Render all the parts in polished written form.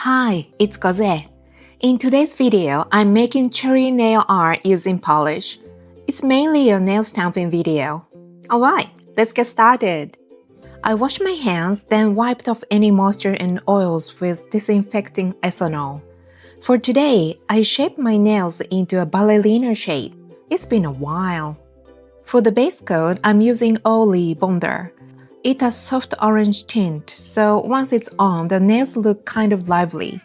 Hi, it's Kozue. In today's video, I'm making cherry nail art using polish. It's mainly a nail stamping video. Alright, let's get started. I washed my hands, then wiped off any moisture and oils with disinfecting ethanol. For today, I shaped my nails into a ballerina shape. It's been a while. For the base coat, I'm using Oli Bonder. It has soft orange tint, so once it's on, the nails look kind of lively.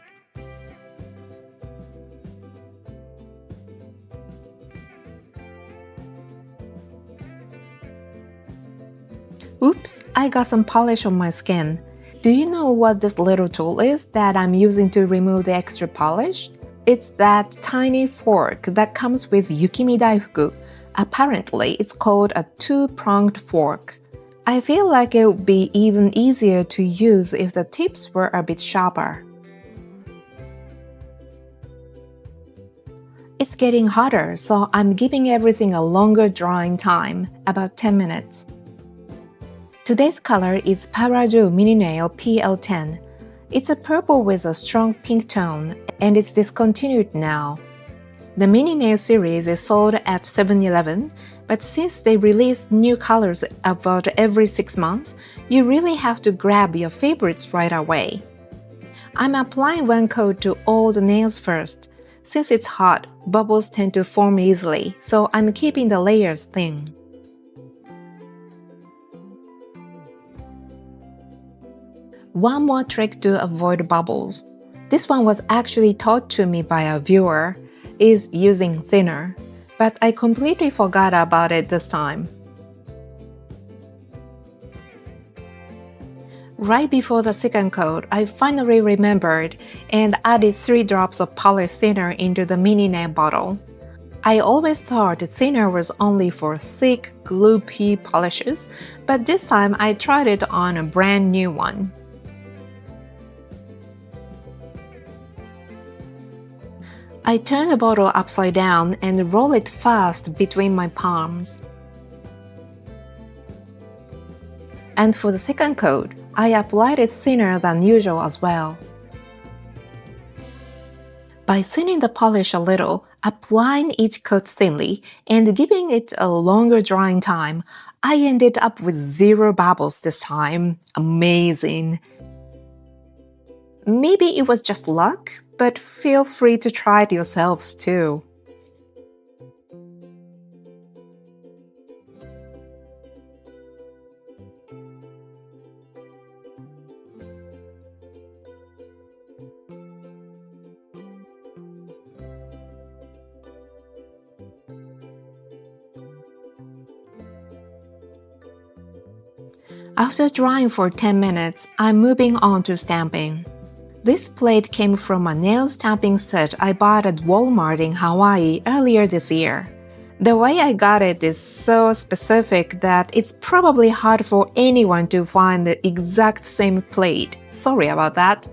Oops, I got some polish on my skin. Do you know what this little tool is that I'm using to remove the extra polish? It's that tiny fork that comes with yukimi daifuku. Apparently, it's called a two-pronged fork. I feel like it would be even easier to use if the tips were a bit sharper. It's getting hotter, so I'm giving everything a longer drying time, about 10 minutes. Today's color is Paraju Mini Nail PL10. It's a purple with a strong pink tone, and it's discontinued now. The Mini Nail series is sold at 7-Eleven, but since they release new colors about every 6 months, you really have to grab your favorites right away. I'm applying one coat to all the nails first. Since it's hot, bubbles tend to form easily, so I'm keeping the layers thin. One more trick to avoid bubbles. This one was actually taught to me by a viewer, is using thinner, but I completely forgot about it this time. Right before the second coat, I finally remembered and added 3 drops of polish thinner into the mini nail bottle. I always thought thinner was only for thick, gloopy polishes, but this time I tried it on a brand new one. I turn the bottle upside down and roll it fast between my palms. And for the second coat, I applied it thinner than usual as well. By thinning the polish a little, applying each coat thinly, and giving it a longer drying time, I ended up with 0 bubbles this time. Amazing! Maybe it was just luck, but feel free to try it yourselves too. After drying for 10 minutes, I'm moving on to stamping. This plate came from a nail stamping set I bought at Walmart in Hawaii earlier this year. The way I got it is so specific that it's probably hard for anyone to find the exact same plate. Sorry about that.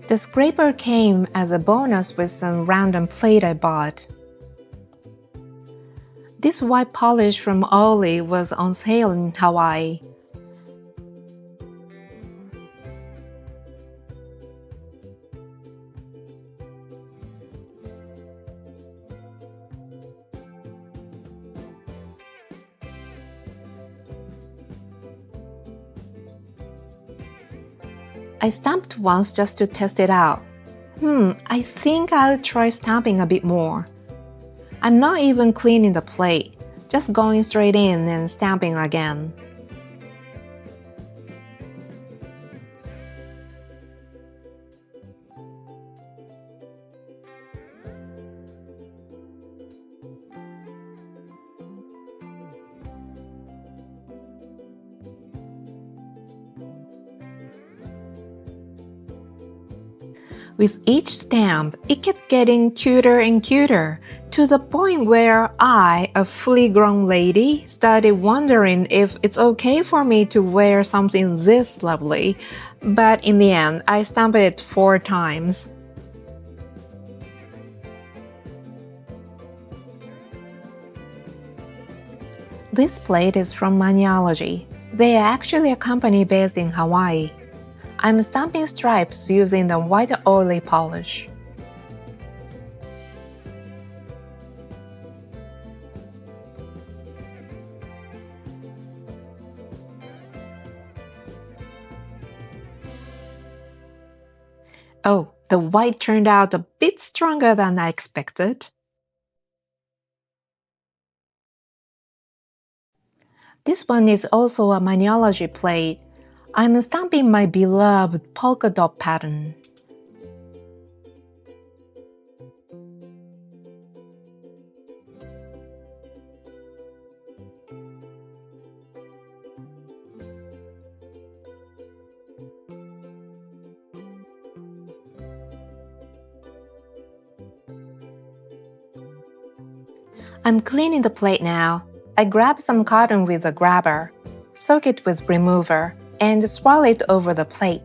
The scraper came as a bonus with some random plate I bought. This white polish from Oli was on sale in Hawaii. I stamped once just to test it out. I think I'll try stamping a bit more. I'm not even cleaning the plate, just going straight in and stamping again. With each stamp, it kept getting cuter and cuter, to the point where I, a fully grown lady, started wondering if it's okay for me to wear something this lovely. But in the end, I stamped it 4 times. This plate is from Allergies. They are actually a company based in Hawaii. I'm stamping stripes using the white oily polish. Oh, the white turned out a bit stronger than I expected. This one is also a Maniology plate. I'm stamping my beloved polka dot pattern. I'm cleaning the plate now. I grab some cotton with a grabber, soak it with remover, and swirl it over the plate.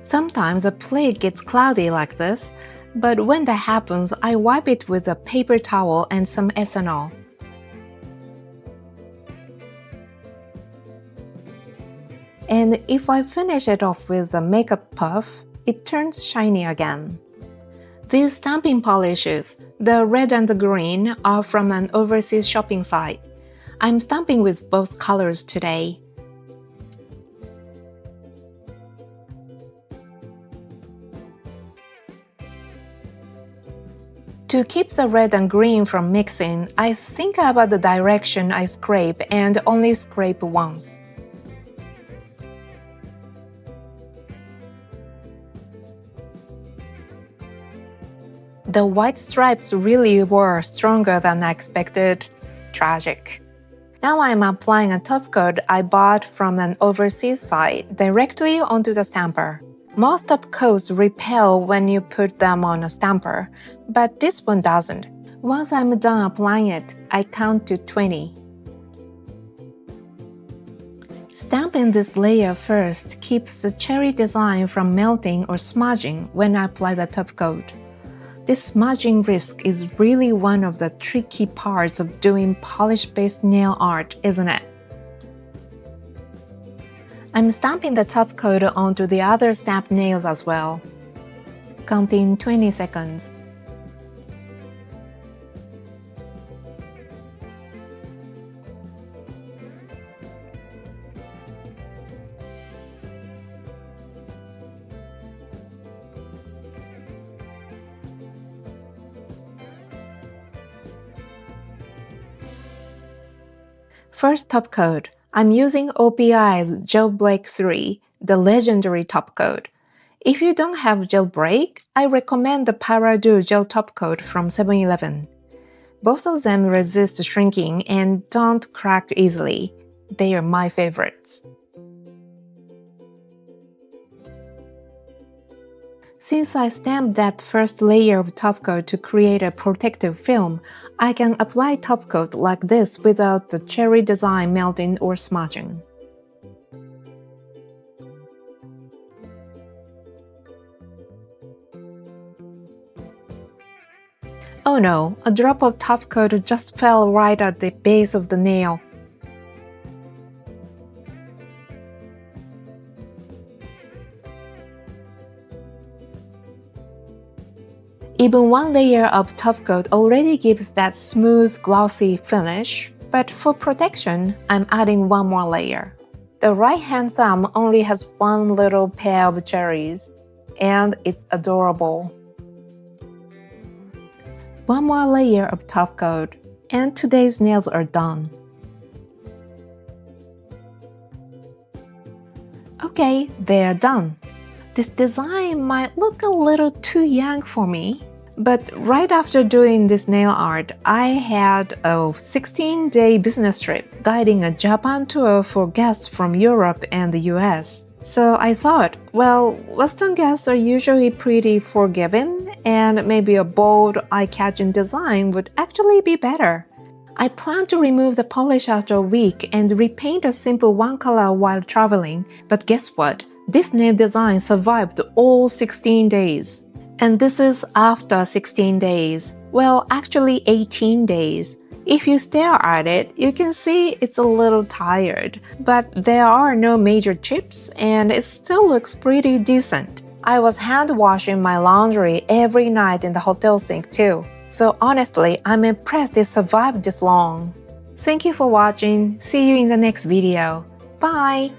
Sometimes the plate gets cloudy like this, but when that happens, I wipe it with a paper towel and some ethanol. And if I finish it off with a makeup puff, it turns shiny again. These stamping polishes, the red and the green, are from an overseas shopping site. I'm stamping with both colors today. To keep the red and green from mixing, I think about the direction I scrape and only scrape once. The white stripes really were stronger than I expected. Tragic. Now I'm applying a top coat I bought from an overseas site directly onto the stamper. Most top coats repel when you put them on a stamper, but this one doesn't. Once I'm done applying it, I count to 20. Stamping this layer first keeps the cherry design from melting or smudging when I apply the top coat. This smudging risk is really one of the tricky parts of doing polish-based nail art, isn't it? I'm stamping the top coat onto the other stamped nails as well. Counting 20 seconds. First top coat, I'm using OPI's Jailbreak 3, the legendary top coat. If you don't have Jailbreak, I recommend the Paradu Gel Top Coat from 7-Eleven. Both of them resist shrinking and don't crack easily. They are my favorites. Since I stamped that first layer of top coat to create a protective film, I can apply top coat like this without the cherry design melting or smudging. Oh no, a drop of top coat just fell right at the base of the nail. Even one layer of top coat already gives that smooth, glossy finish, but for protection, I'm adding one more layer. The right-hand thumb only has one little pair of cherries, and it's adorable. One more layer of top coat, and today's nails are done. Okay, they're done. This design might look a little too young for me, but right after doing this nail art, I had a 16-day business trip guiding a Japan tour for guests from Europe and the US. So I thought, well, Western guests are usually pretty forgiving, and maybe a bold, eye-catching design would actually be better. I plan to remove the polish after a week and repaint a simple one color while traveling, but guess what? This nail design survived all 16 days. And this is after 16 days. Well, actually 18 days. If you stare at it, you can see it's a little tired, but there are no major chips and it still looks pretty decent. I was hand washing my laundry every night in the hotel sink too, so honestly, I'm impressed it survived this long. Thank you for watching. See you in the next video. Bye!